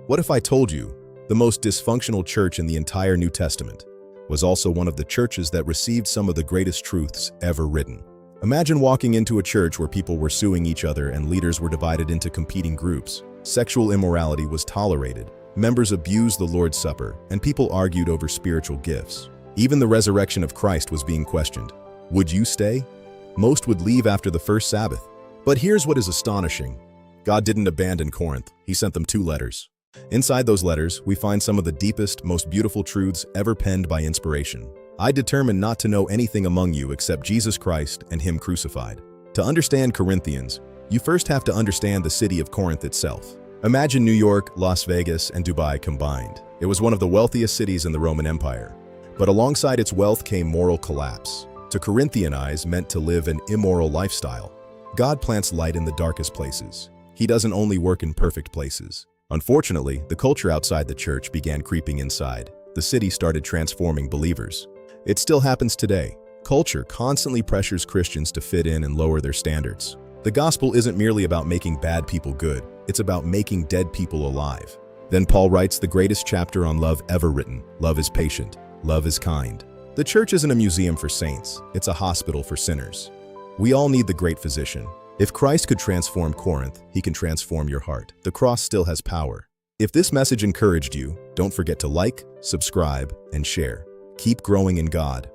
What if I told you the most dysfunctional church in the entire New Testament was also one of the churches that received some of the greatest truths ever written? Imagine walking into a church where people were suing each other and leaders were divided into competing groups. Sexual immorality was tolerated, members abused the Lord's Supper, and people argued over spiritual gifts. Even the resurrection of Christ was being questioned. Would you stay? Most would leave after the first Sabbath. But here's what is astonishing. God didn't abandon Corinth. He sent them 2 letters. Inside those letters, we find some of the deepest, most beautiful truths ever penned by inspiration. I determined not to know anything among you except Jesus Christ and Him crucified. To understand Corinthians, you first have to understand the city of Corinth itself. Imagine New York, Las Vegas, and Dubai combined. It was one of the wealthiest cities in the Roman Empire. But alongside its wealth came moral collapse. To Corinthianize meant to live an immoral lifestyle. God plants light in the darkest places. He doesn't only work in perfect places. Unfortunately, the culture outside the church began creeping inside. The city started transforming believers. It still happens today. Culture constantly pressures Christians to fit in and lower their standards. The gospel isn't merely about making bad people good, it's about making dead people alive. Then Paul writes the greatest chapter on love ever written. Love is patient. Love is kind. The church isn't a museum for saints, it's a hospital for sinners. We all need the great physician. If Christ could transform Corinth, He can transform your heart. The cross still has power. If this message encouraged you, don't forget to like, subscribe, and share. Keep growing in God.